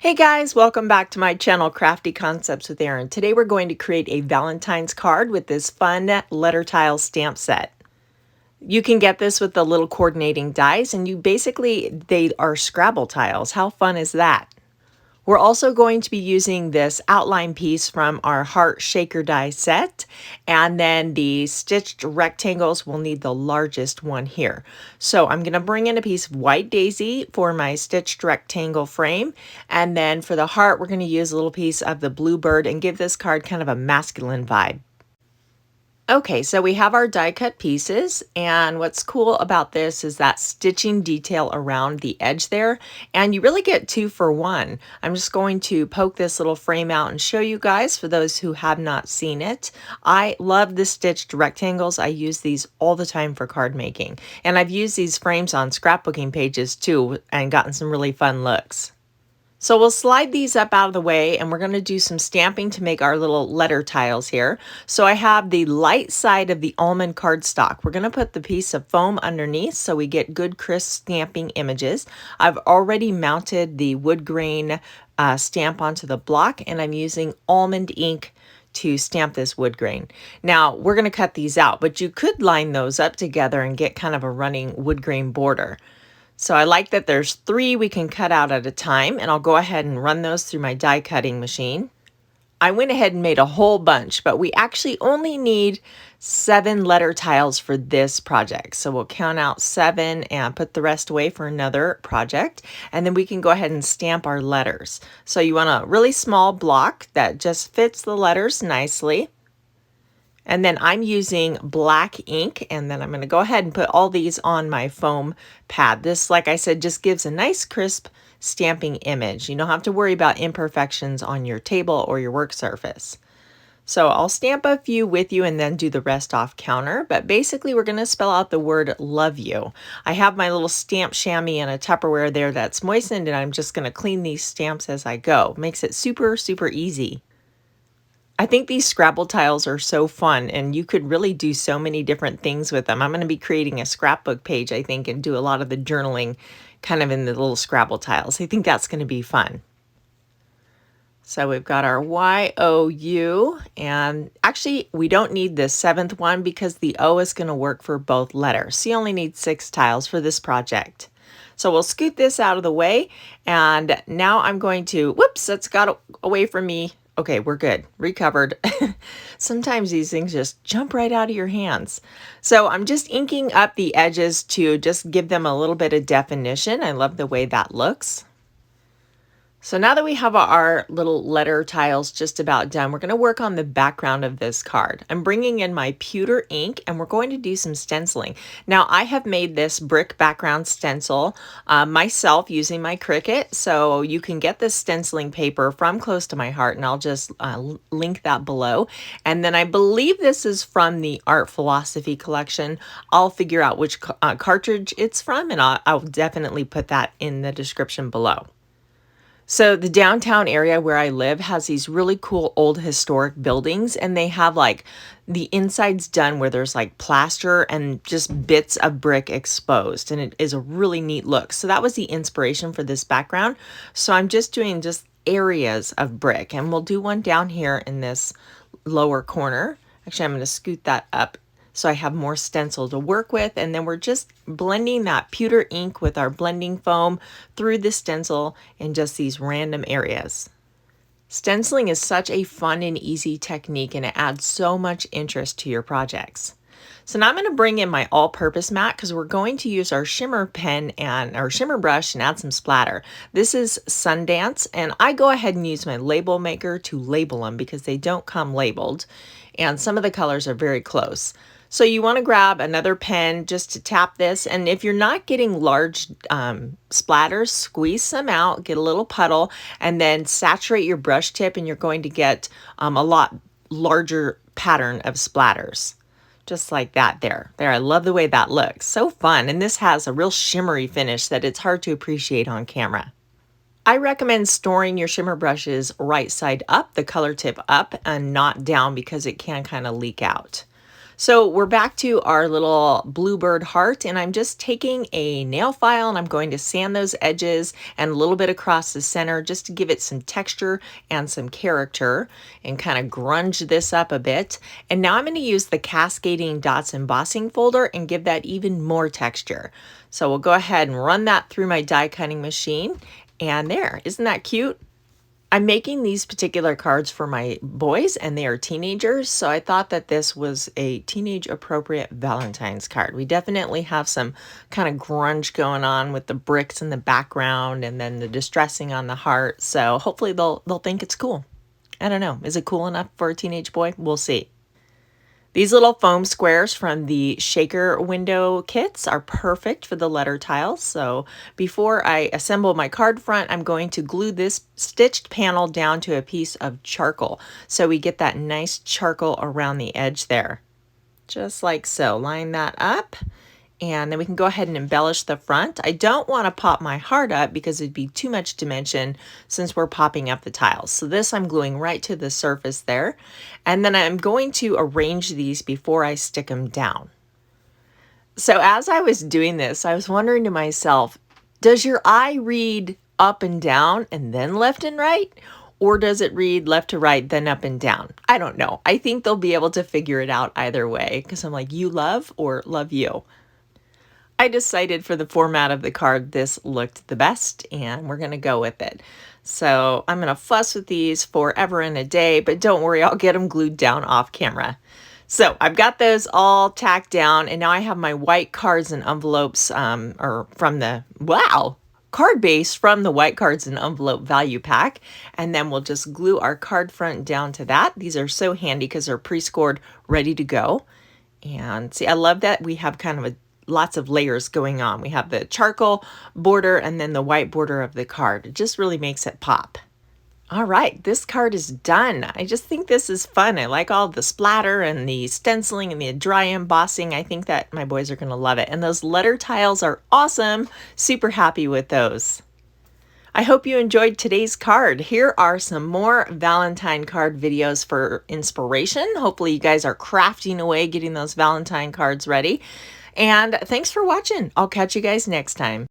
Hey guys, welcome back to my channel, Crafty Concepts with Erin. Today we're going to create a Valentine's card with this fun letter tile stamp set. You can get this with the little coordinating dies, and they are Scrabble tiles. How fun is that? We're also going to be using this outline piece from our heart shaker die set, and then the stitched rectangles will need the largest one here. So I'm going to bring in a piece of white daisy for my stitched rectangle frame, and then for the heart we're going to use a little piece of the Bluebird and give this card kind of a masculine vibe. Okay, so we have our die cut pieces, and what's cool about this is that stitching detail around the edge there, and you really get 2 for 1. I'm just going to poke this little frame out and show you guys for those who have not seen it. I love the stitched rectangles. I use these all the time for card making, and I've used these frames on scrapbooking pages too and gotten some really fun looks. So we'll slide these up out of the way, and we're going to do some stamping to make our little letter tiles here. So I have the light side of the Almond cardstock. We're going to put the piece of foam underneath so we get good crisp stamping images. I've already mounted the wood grain stamp onto the block, and I'm using Almond ink to stamp this wood grain. Now we're going to cut these out, but you could line those up together and get kind of a running wood grain border. So I like that there's 3 we can cut out at a time, and I'll go ahead and run those through my die cutting machine. I went ahead and made a whole bunch, but we actually only need 7 letter tiles for this project. So we'll count out 7 and put the rest away for another project, and then we can go ahead and stamp our letters. So you want a really small block that just fits the letters nicely. And then I'm using black ink, and then I'm going to go ahead and put all these on my foam pad. This, like I said, just gives a nice crisp stamping image. You don't have to worry about imperfections on your table or your work surface. So I'll stamp a few with you and then do the rest off counter. But basically we're going to spell out the word love you. I have my little stamp chamois and a Tupperware there that's moistened, and I'm just going to clean these stamps as I go. Makes it super, super easy. I think these Scrabble tiles are so fun, and you could really do so many different things with them. I'm going to be creating a scrapbook page, I think, and do a lot of the journaling kind of in the little Scrabble tiles. I think that's going to be fun. So we've got our Y-O-U, and actually we don't need the 7th one because the O is going to work for both letters. So you only need 6 tiles for this project. So we'll scoot this out of the way, and now I'm going to, whoops, that's got away from me. Okay, we're good. Recovered. Sometimes these things just jump right out of your hands. So I'm just inking up the edges to just give them a little bit of definition. I love the way that looks. So now that we have our little letter tiles just about done, we're going to work on the background of this card. I'm bringing in my pewter ink, and we're going to do some stenciling. Now I have made this brick background stencil myself using my Cricut, so you can get this stenciling paper from Close to My Heart, and I'll just link that below. And then I believe this is from the Art Philosophy collection. I'll figure out which cartridge it's from, and I'll definitely put that in the description below. So the downtown area where I live has these really cool old historic buildings, and they have like the insides done where there's like plaster and just bits of brick exposed, and it is a really neat look. So that was the inspiration for this background. So I'm just doing just areas of brick, and we'll do one down here in this lower corner. Actually, I'm going to scoot that up so I have more stencil to work with, and then we're just blending that pewter ink with our blending foam through the stencil in just these random areas. Stenciling is such a fun and easy technique, and it adds so much interest to your projects. So now I'm going to bring in my all-purpose mat because we're going to use our shimmer pen and our shimmer brush and add some splatter. This is Sundance, and I go ahead and use my label maker to label them because they don't come labeled, and some of the colors are very close. So you want to grab another pen just to tap this, and if you're not getting large splatters, squeeze some out, get a little puddle, and then saturate your brush tip, and you're going to get a lot larger pattern of splatters. Just like that there. There, I love the way that looks. So fun, and this has a real shimmery finish that it's hard to appreciate on camera. I recommend storing your shimmer brushes right side up, the color tip up, and not down because it can kind of leak out. So we're back to our little Bluebird heart, and I'm just taking a nail file and I'm going to sand those edges and a little bit across the center just to give it some texture and some character and kind of grunge this up a bit. And now I'm going to use the Cascading Dots Embossing folder and give that even more texture. So we'll go ahead and run that through my die cutting machine, and there, isn't that cute? I'm making these particular cards for my boys and they are teenagers, so I thought that this was a teenage appropriate Valentine's card. We definitely have some kind of grunge going on with the bricks in the background and then the distressing on the heart, so hopefully they'll think it's cool. I don't know, is it cool enough for a teenage boy? We'll see. These little foam squares from the shaker window kits are perfect for the letter tiles. So before I assemble my card front, I'm going to glue this stitched panel down to a piece of charcoal, so we get that nice charcoal around the edge there. Just like so. Line that up. And then we can go ahead and embellish the front. I don't want to pop my heart up because it'd be too much dimension since we're popping up the tiles. So this I'm gluing right to the surface there. And then I'm going to arrange these before I stick them down. So as I was doing this, I was wondering to myself, does your eye read up and down and then left and right? Or does it read left to right, then up and down? I don't know. I think they'll be able to figure it out either way because I'm like, you love or love you? I decided for the format of the card this looked the best and we're going to go with it. So I'm going to fuss with these forever and a day, but don't worry, I'll get them glued down off camera. So I've got those all tacked down and now I have my white cards and envelopes or from the, wow, card base from the white cards and envelope value pack. And then we'll just glue our card front down to that. These are so handy because they're pre-scored, ready to go. And see, I love that we have kind of a lots of layers going on. We have the charcoal border and then the white border of the card. It just really makes it pop. All right, this card is done. I just think this is fun. I like all the splatter and the stenciling and the dry embossing. I think that my boys are going to love it. And those letter tiles are awesome. Super happy with those. I hope you enjoyed today's card. Here are some more Valentine card videos for inspiration. Hopefully you guys are crafting away, getting those Valentine cards ready. And thanks for watching. I'll catch you guys next time.